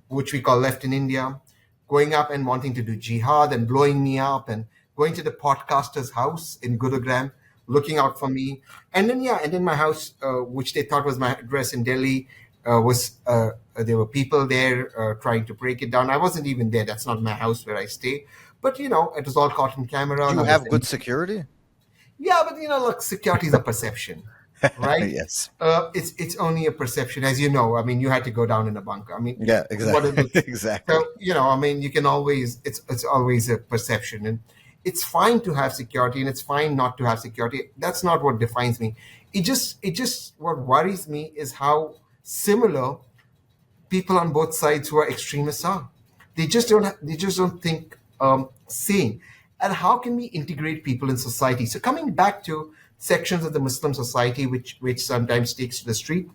which we call left in India, going up and wanting to do jihad and blowing me up, and going to the podcaster's house in Gurugram, looking out for me, and then my house, which they thought was my address in Delhi, was there were people there trying to break it down. I wasn't even there. That's not my house where I stay. But it was all caught on camera. Do you Now have good security? yeah, but look, security is a perception, right? Yes. It's only a perception, as you know. I mean, you had to go down in a bunker. I mean, Yeah, what it exactly. was. Exactly. So I mean, you can always. It's always a perception, and it's fine to have security, and it's fine not to have security. That's not what defines me. It just what worries me is how similar people on both sides who are extremists are. They just don't think sane. And how can we integrate people in society? So coming back to sections of the Muslim society which sometimes takes to the street,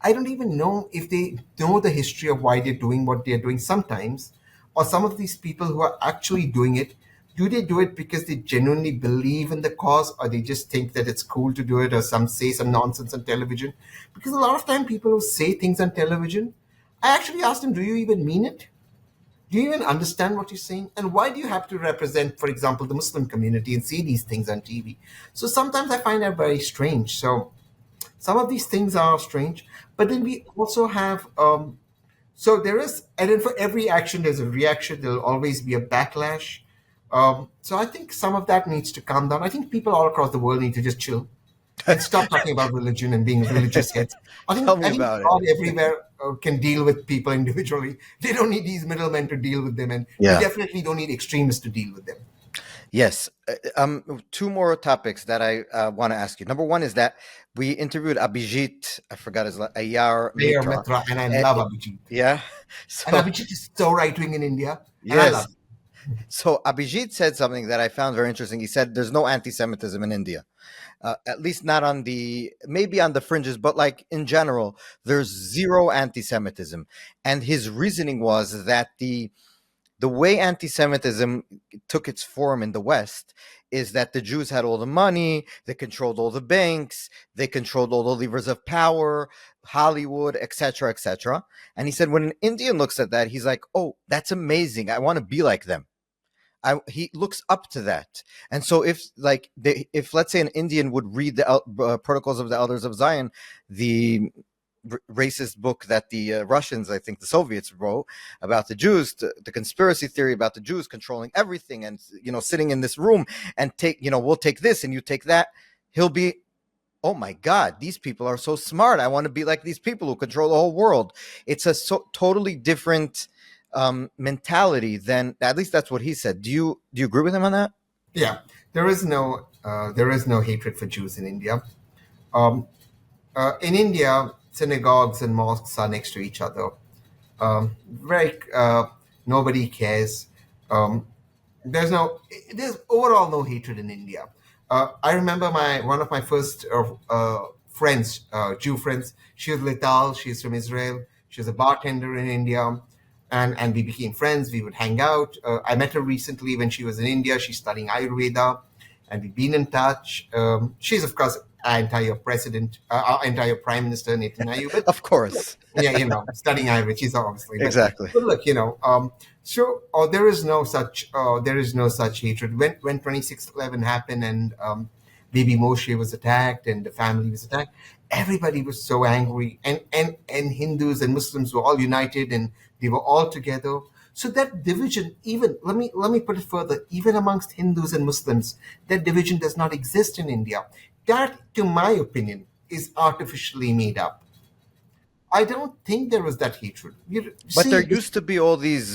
I don't even know if they know the history of why they're doing what they're doing sometimes, or some of these people who are actually doing it, do they do it because they genuinely believe in the cause, or they just think that it's cool to do it, or some say some nonsense on television? Because a lot of time people who say things on television, I actually ask them, do you even mean it? Do you even understand what you're saying? And why do you have to represent, for example, the Muslim community and see these things on TV? So sometimes I find that very strange. So some of these things are strange, but then we also have so there is, and then for every action there's a reaction. There'll always be a backlash. So I think some of that needs to calm down. I think people all across the world need to just chill and stop talking about religion and being religious heads. I think Tell me I think about it. God everywhere can deal with people individually. They don't need these middlemen to deal with them, and we Yeah. definitely don't need extremists to deal with them. Yes. Two more topics that I want to ask you. Number one is that we interviewed Abhijit, I forgot his Ayar Mayor Mitra. Mitra, and I Eh, love Abhijit. yeah. And So Abhijit is so right wing in India, and I love yes. So Abhijit said something that I found very interesting. He said there's no anti-Semitism in India. At least not on maybe on the fringes, but like in general, there's zero anti-Semitism. And his reasoning was that the way anti-Semitism took its form in the West is that the Jews had all the money, they controlled all the banks, they controlled all the levers of power, Hollywood, etc., etc. And he said when an Indian looks at that, he's like, "Oh, that's amazing! I want to be like them." He looks up to that, and so if let's say an Indian would read the Protocols of the Elders of Zion, the racist book that the Russians, I think the Soviets, wrote about the Jews, the conspiracy theory about the Jews controlling everything, and sitting in this room and we'll take this and you take that, he'll be, oh my God, these people are so smart. I want to be like these people who control the whole world. It's a totally different mentality than, at least that's what he said. Do you agree with him on that? Yeah, there is no hatred for Jews in India. In India, synagogues and mosques are next to each other. Very nobody cares. Um, there's overall no hatred in India. I remember one of my first friends, Jew friends. She was Lital. She's from Israel. She was a bartender in India, and we became friends. We would hang out. I met her recently when she was in India. She's studying Ayurveda, and we've been in touch. She's of course our entire Prime Minister Netanyahu, but Of course. yeah, studying Ayurveda, she's obviously. Exactly. But look, so there is no such hatred. When 26/11 happened and baby Moshe was attacked and the family was attacked, everybody was so angry, and Hindus and Muslims were all united and they were all together. So that division, even let me put it further, even amongst Hindus and Muslims, that division does not exist in India. That, to my opinion, is artificially made up. I don't think there was that hatred. But there See, used to be all these,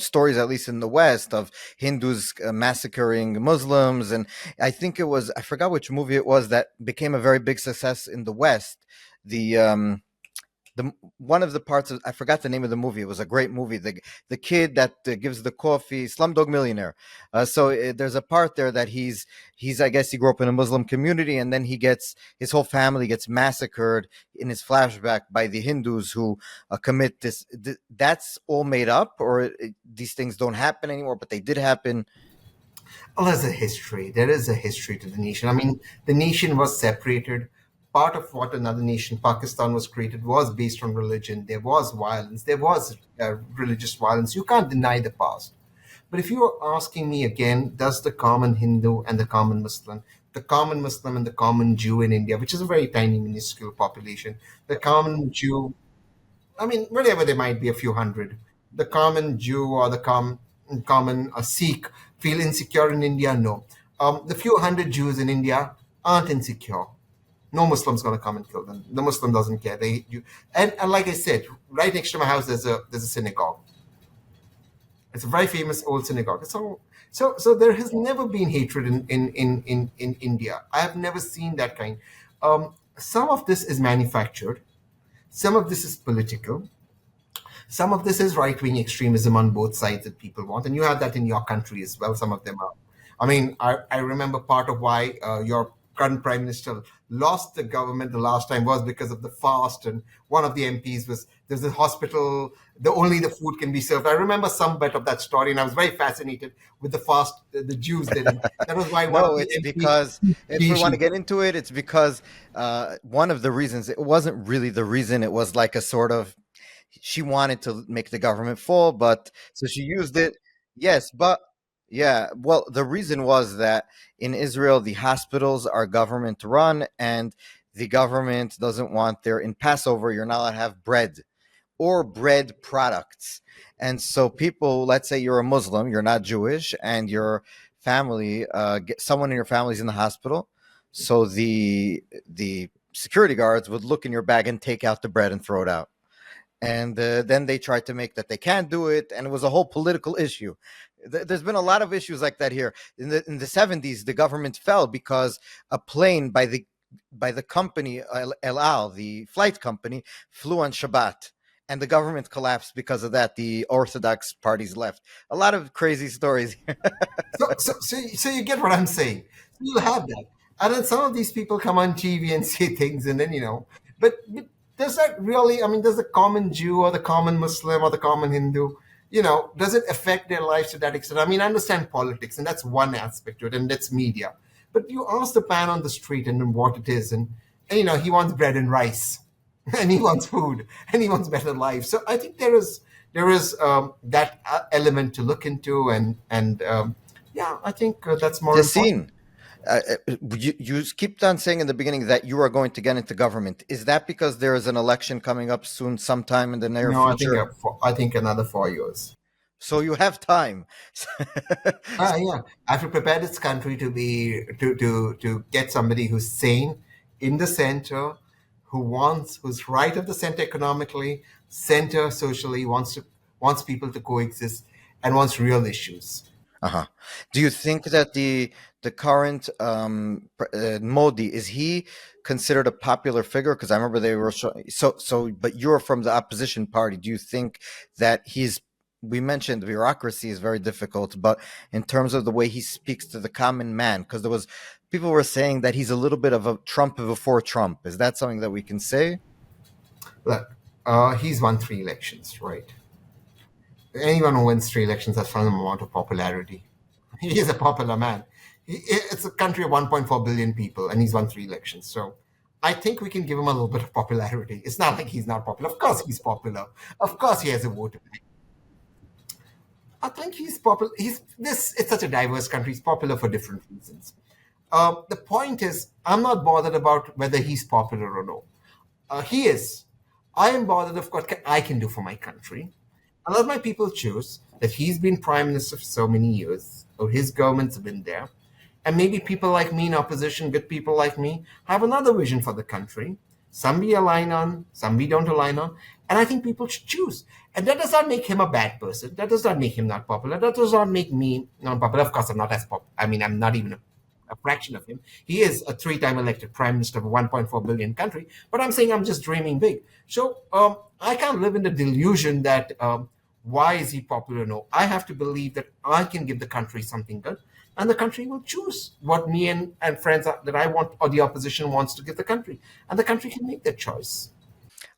stories, at least in the West, of Hindus massacring Muslims. And I forgot which movie it was that became a very big success in the West. The one of the parts of, I forgot the name of the movie. It was a great movie. The kid that gives the coffee, Slumdog Millionaire. There's a part there that he's I guess he grew up in a Muslim community, and then his whole family gets massacred in his flashback by the Hindus who commit this. That's all made up, or these things don't happen anymore, but they did happen. Well, there's a history. There is a history to the nation. I mean, the nation was separated. Part of what another nation, Pakistan, was created was based on religion. There was violence. There was religious violence. You can't deny the past. But if you are asking me again, does the common Hindu and the common Muslim and the common Jew in India, which is a very tiny, minuscule population, the common Jew, I mean, whatever there might be a few hundred, the common Jew or the common Sikh feel insecure in India? No. The few hundred Jews in India aren't insecure. No Muslim's going to come and kill them. The Muslim doesn't care. They hate you. And like I said, right next to my house, there's a synagogue. It's a very famous old synagogue. So there has never been hatred in India. I have never seen that kind. Some of this is manufactured. Some of this is political. Some of this is right-wing extremism on both sides that people want. And you have that in your country as well. Some of them are. I mean, I remember part of why your current prime minister lost the government the last time was because of the fast. And one of the MPs was, there's a hospital, only the food can be served. I remember some bit of that story, and I was very fascinated with the fast the Jews did. And that was why one No, of the it's MPs, because if we want to get into it, it's because one of the reasons, it wasn't really the reason, it was like a sort of, she wanted to make the government fall, but so she used it. Yes, but yeah, well, the reason was that in Israel, the hospitals are government run, and the government doesn't want their, in Passover, you're not allowed to have bread or bread products. And so people, let's say you're a Muslim, you're not Jewish, and your family, someone in your family is in the hospital. So the security guards would look in your bag and take out the bread and throw it out. And then they tried to make that they can't do it, and it was a whole political issue. There's been a lot of issues like that here. In the 70s, the government fell because a plane by the company El Al, the flight company, flew on Shabbat, and the government collapsed because of that. The Orthodox parties left. A lot of crazy stories. so you get what I'm saying. So you'll have that. And then some of these people come on TV and say things, and then, but does that really, I mean, does the common Jew or the common Muslim or the common Hindu, does it affect their lives to that extent? I mean, I understand politics, and that's one aspect to it, and that's media. But you ask the man on the street and what it is, and he wants bread and rice, and he wants food, and he wants better life. So I think there is that element to look into, and yeah, I think that's more important. Tehseen, you keep on saying in the beginning that you are going to get into government. Is that because there is an election coming up soon, sometime in the near No, future? I think another 4 years. So you have time. Yeah, I have to prepare this country to be to get somebody who's sane, in the center, who's right of the center economically, center socially, wants people to coexist, and wants real issues. Uh-huh. Do you think that the current Modi, is he considered a popular figure? Because I remember they were but you're from the opposition party. Do you think that we mentioned bureaucracy is very difficult, but in terms of the way he speaks to the common man, because people were saying that he's a little bit of a Trump before Trump. Is that something that we can say? Look, he's won 3 elections, right? Anyone who wins 3 elections has some amount of popularity. He is a popular man. It's a country of 1.4 billion people, and he's won 3 elections. So I think we can give him a little bit of popularity. It's not like he's not popular. Of course he's popular. Of course he has a vote. I think he's popular. It's such a diverse country. He's popular for different reasons. The point is, I'm not bothered about whether he's popular or no. He is. I am bothered of what I can do for my country. I let my people choose that he's been prime minister for so many years, or his government's been there. And maybe people like me in opposition, good people like me, have another vision for the country. Some we align on, some we don't align on. And I think people should choose. And that does not make him a bad person. That does not make him not popular. That does not make me not popular. Of course, I'm not as popular. I mean, I'm not even a fraction of him. He is a 3-time elected prime minister of a 1.4 billion country. But I'm saying I'm just dreaming big. So I can't live in the delusion that why is he popular? No, I have to believe that I can give the country something good. And the country will choose what me and friends that I want, or the opposition wants to give the country. And the country can make that choice.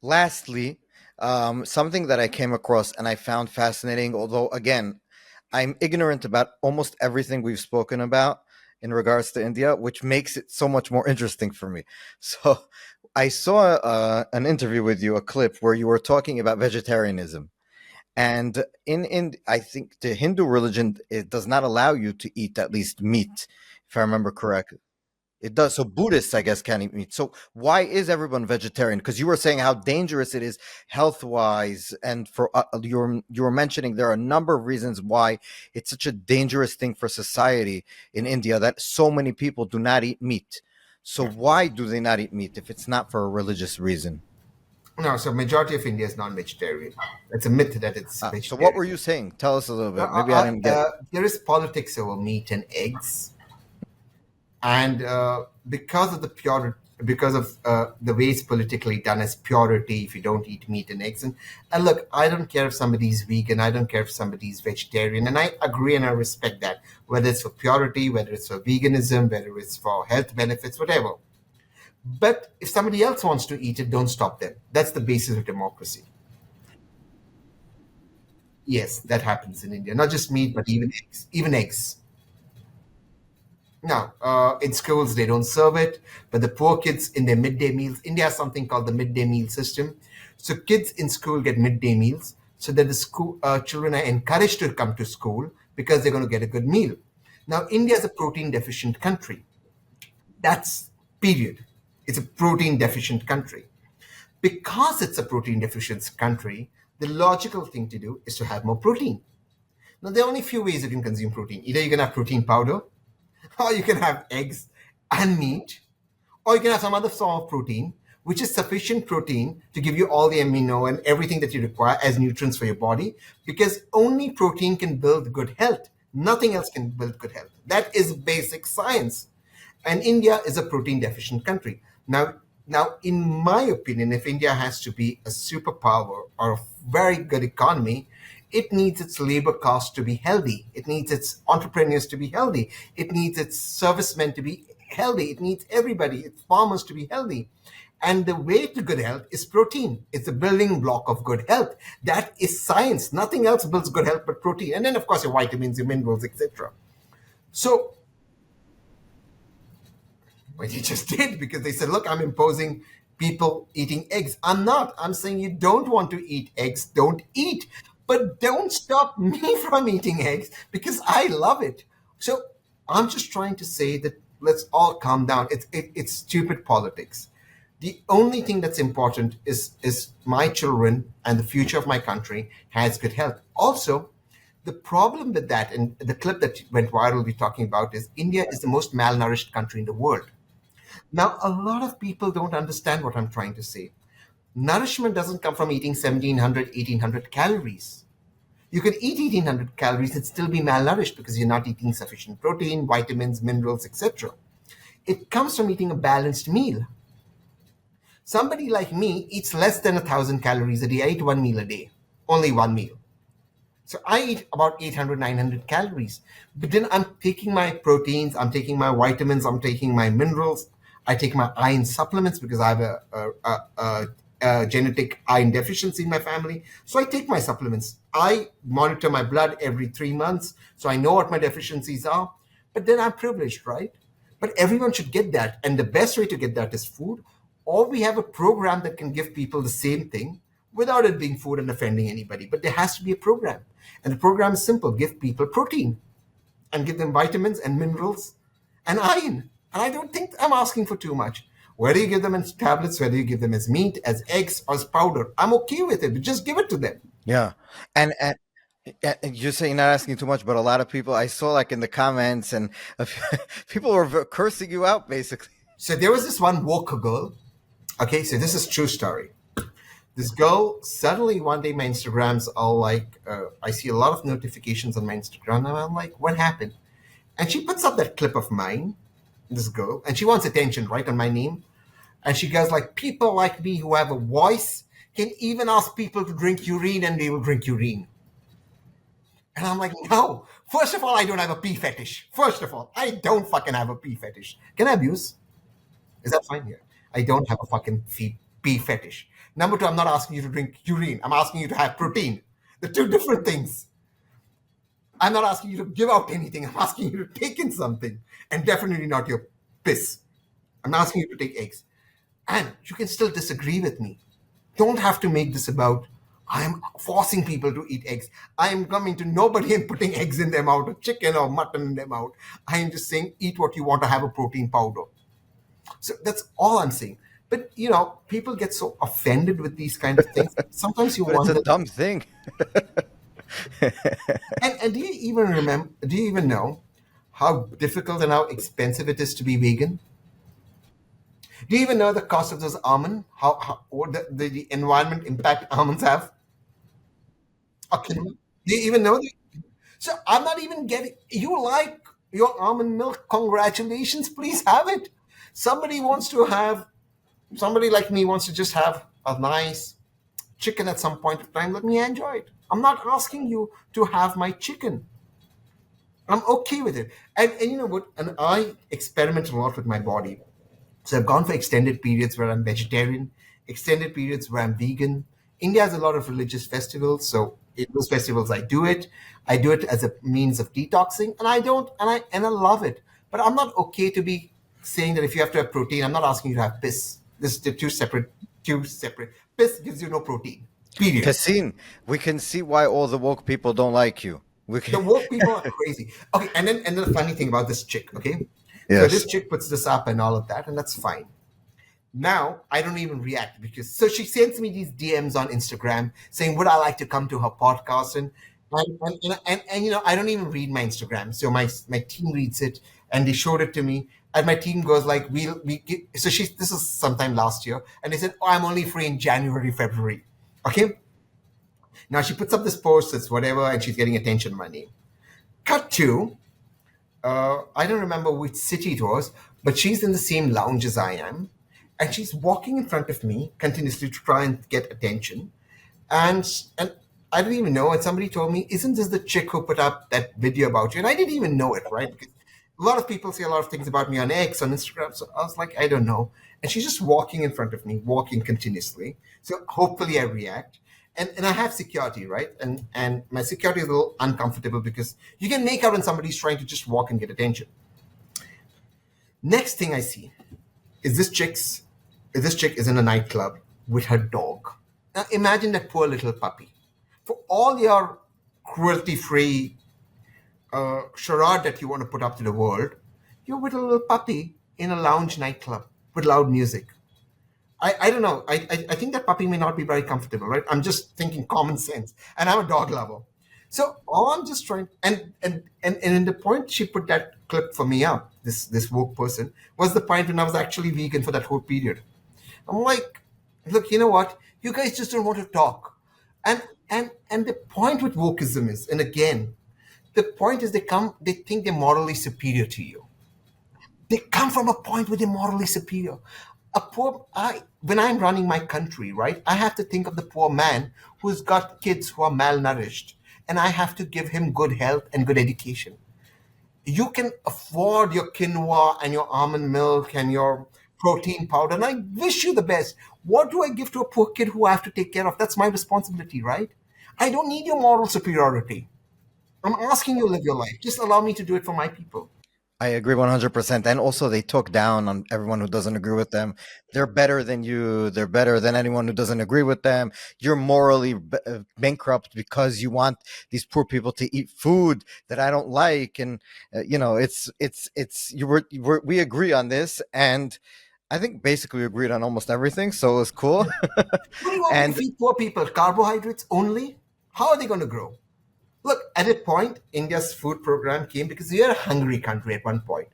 Lastly, something that I came across and I found fascinating, although again, I'm ignorant about almost everything we've spoken about in regards to India, which makes it so much more interesting for me. So I saw an interview with you, a clip where you were talking about vegetarianism. And in I think the Hindu religion, it does not allow you to eat at least meat, if I remember correctly. It does. So Buddhists, I guess, can't eat meat. So why is everyone vegetarian? Because you were saying how dangerous it is health wise, and for you were mentioning there are a number of reasons why it's such a dangerous thing for society in India that so many people do not eat meat. So why do they not eat meat if it's not for a religious reason? No, so majority of India is non-vegetarian. It's a myth that it's So what vegetarian. were you saying? Tell us a little bit. Maybe I didn't get. There is politics over meat and eggs, and because of the way it's politically done as purity, if you don't eat meat and eggs, and look, I don't care if somebody's vegan, I don't care if somebody's vegetarian, and I agree and I respect that, whether it's for purity, whether it's for veganism, whether it's for health benefits, whatever. But if somebody else wants to eat it, don't stop them. That's the basis of democracy. Yes, that happens in India. Not just meat, but even eggs. Even eggs. Now, in schools, they don't serve it, but the poor kids in their midday meals, India has something called the midday meal system. So kids in school get midday meals so that the school children are encouraged to come to school because they're going to get a good meal. Now, India is a protein deficient country. That's period. It's a protein deficient country. Because it's a protein deficient country, the logical thing to do is to have more protein. Now, there are only a few ways you can consume protein. Either you can have protein powder, or you can have eggs and meat, or you can have some other form of protein, which is sufficient protein to give you all the amino and everything that you require as nutrients for your body, because only protein can build good health. Nothing else can build good health. That is basic science. And India is a protein deficient country. Now, in my opinion, if India has to be a superpower or a very good economy, it needs its labor cost to be healthy. It needs its entrepreneurs to be healthy. It needs its servicemen to be healthy. It needs everybody, its farmers to be healthy. And the way to good health is protein. It's the building block of good health. That is science. Nothing else builds good health but protein. And then, of course, your vitamins, your minerals, etc. So, well, you just did, because they said, look, I'm imposing people eating eggs. I'm not. I'm saying you don't want to eat eggs, don't eat. But don't stop me from eating eggs because I love it. So I'm just trying to say that let's all calm down. It's stupid politics. The only thing that's important is my children and the future of my country has good health. Also, the problem with that, and the clip that went viral we're talking about, is India is the most malnourished country in the world. Now, a lot of people don't understand what I'm trying to say. Nourishment doesn't come from eating 1700, 1800 calories. You can eat 1800 calories and still be malnourished because you're not eating sufficient protein, vitamins, minerals, etc. It comes from eating a balanced meal. Somebody like me eats less than 1,000 calories a day. I eat one meal a day, only one meal. So I eat about 800, 900 calories. But then I'm taking my proteins, I'm taking my vitamins, I'm taking my minerals, I take my iron supplements because I have a genetic iron deficiency in my family. So I take my supplements. I monitor my blood every 3 months, so I know what my deficiencies are. But then I'm privileged, right? But everyone should get that. And the best way to get that is food. Or we have a program that can give people the same thing without it being food and offending anybody. But there has to be a program. And the program is simple. Give people protein and give them vitamins and minerals and iron. And I don't think I'm asking for too much. Whether you give them as tablets, whether you give them as meat, as eggs, or as powder, I'm okay with it. But just give it to them. Yeah, and you're saying you're not asking too much, but a lot of people I saw like in the comments, and people were cursing you out basically. So there was this one woke girl. Okay, so this is true story. This girl, suddenly one day my Instagrams all like, I see a lot of notifications on my Instagram, and I'm like, what happened? And she puts up that clip of mine, this girl, and she wants attention, right, on my name. And she goes like, people like me who have a voice can even ask people to drink urine and they will drink urine. And I'm like, no. First of all, I don't have a pee fetish. First of all, I don't fucking have a pee fetish. Can I abuse? Is that fine here? I don't have a fucking pee fetish. Number two, I'm not asking you to drink urine. I'm asking you to have protein. They're two different things. I'm not asking you to give out anything. I'm asking you to take in something, and definitely not your piss. I'm asking you to take eggs. And you can still disagree with me. Don't have to make this about, I am forcing people to eat eggs. I am coming to nobody and putting eggs in their mouth or chicken or mutton in their mouth. I am just saying, eat what you want to have a protein powder. So that's all I'm saying. But, people get so offended with these kind of things. Sometimes you But it's a wonder. dumb thing. And do you even know how difficult and how expensive it is to be vegan? Do you even know the cost of those almonds? What the environment impact almonds have? Okay. Do you even know that? So I'm not even getting. You like your almond milk? Congratulations, please have it. Somebody like me wants to just have a nice chicken at some point of time. Let me enjoy it. I'm not asking you to have my chicken. I'm okay with it. And you know what? And I experiment a lot with my body. So I've gone for extended periods where I'm vegetarian, extended periods where I'm vegan. India has a lot of religious festivals, so in those festivals I do it. I do it as a means of detoxing, and I love it. But I'm not okay to be saying that if you have to have protein, I'm not asking you to have piss. This is the two separate. Piss gives you no protein. Period. Tehseen, we can see why all the woke people don't like you. We The can, woke people are crazy. Okay, and then the funny thing about this chick, okay? So yes. this chick puts this up and all of that, and that's fine. Now I don't even react because so she sends me these DMs on Instagram saying, would I like to come to her podcast? And I don't even read my Instagram. So my team reads it and they showed it to me. And my team goes like, so this is sometime last year. And they said, oh, I'm only free in January, February. Okay. Now she puts up this post, it's whatever, and she's getting attention money. Cut to, I don't remember which city it was, but she's in the same lounge as I am. And she's walking in front of me continuously to try and get attention. And I didn't even know. And somebody told me, isn't this the chick who put up that video about you? And I didn't even know it, right? Because a lot of people say a lot of things about me on X, on Instagram. So I was like, I don't know. And she's just walking in front of me, walking continuously. So hopefully I react. And I have security, right? And my security is a little uncomfortable because you can make out when somebody's trying to just walk and get attention. Next thing I see is this chick is in a nightclub with her dog. Now imagine that poor little puppy. For all your cruelty-free charade that you want to put up to the world, you're with a little puppy in a lounge nightclub with loud music. I don't know. I think that puppy may not be very comfortable, right? I'm just thinking common sense. And I'm a dog lover. So all I'm just trying, and in the point she put that clip for me up, this woke person, was the point when I was actually vegan for that whole period. I'm like, look, you know what? You guys just don't want to talk. And the point with wokeism is, and again, the point is they think they're morally superior to you. They come from a point where they're morally superior. When I'm running my country, right, I have to think of the poor man who's got kids who are malnourished, and I have to give him good health and good education. You can afford your quinoa and your almond milk and your protein powder, and I wish you the best. What do I give to a poor kid who I have to take care of? That's my responsibility, right? I don't need your moral superiority. I'm asking you to live your life. Just allow me to do it for my people. I agree 100%. And also, they talk down on everyone who doesn't agree with them. They're better than you. They're better than anyone who doesn't agree with them. You're morally bankrupt because you want these poor people to eat food that I don't like. And, we agree on this. And I think basically we agreed on almost everything. So it's cool. What do you want me And to feed poor people? Carbohydrates only? How are they going to grow? Look, at a point, India's food program came because we are a hungry country at one point.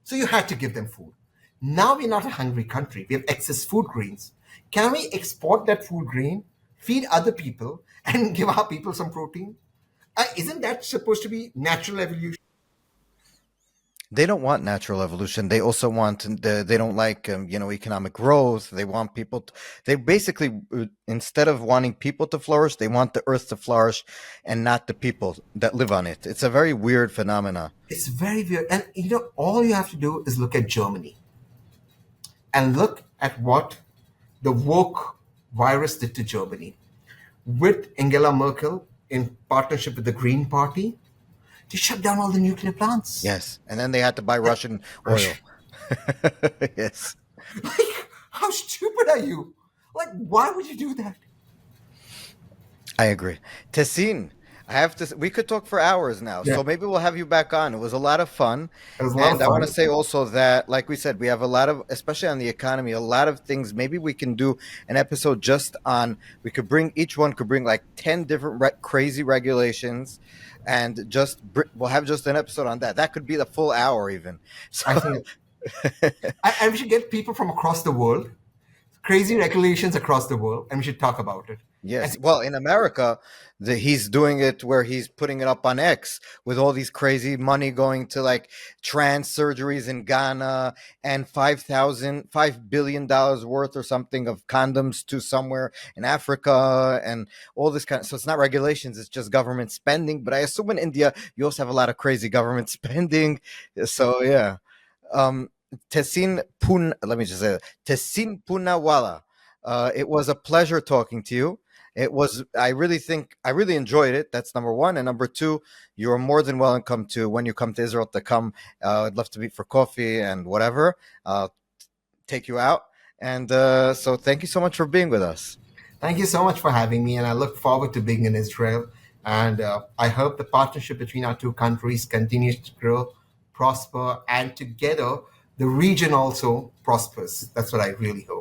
So you had to give them food. Now we're not a hungry country. We have excess food grains. Can we export that food grain, feed other people, and give our people some protein? Isn't that supposed to be natural evolution? they don't want natural evolution. They also want, they don't like, economic growth. They want people they basically, instead of wanting people to flourish, they want the earth to flourish and not the people that live on it. It's a very weird phenomena. It's very weird. And all you have to do is look at Germany and look at what the woke virus did to Germany. With Angela Merkel in partnership with the Green Party, They shut down all the nuclear plants. Yes, and then they had to buy Russian oil. Yes, Like, how stupid are you? Like, why would you do that? I agree. Tehseen, I have to. We could talk for hours now, Yeah, so maybe we'll have you back on. It was a lot of fun, it was a lot of and I want to fun. say also that, like we said, we have a lot of, especially on the economy, a lot of things. Maybe we can do an episode just on. We could bring each one could bring like 10 different crazy regulations, and we'll have just an episode on that. That could be the full hour even. I So think we should get people from across the world, crazy regulations across the world, and we should talk about it. And yes, well, in America, he's doing it where he's putting it up on X with all these crazy money going to like trans surgeries in Ghana and $5 billion worth or something of condoms to somewhere in Africa and all this kind of. So it's not regulations; it's just government spending. But I assume in India you also have a lot of crazy government spending. So yeah, um, Let me just say that. Tehseen Poonawalla. It was a pleasure talking to you. It was. I really enjoyed it. That's number one, and number two, you are more than welcome to when you come to Israel to come. I'd love to meet for coffee and whatever. Take you out, and so thank you so much for being with us. thank you so much for having me, and I look forward to being in Israel. And I hope the partnership between our two countries continues to grow, prosper, and together the region also prospers. That's what I really hope.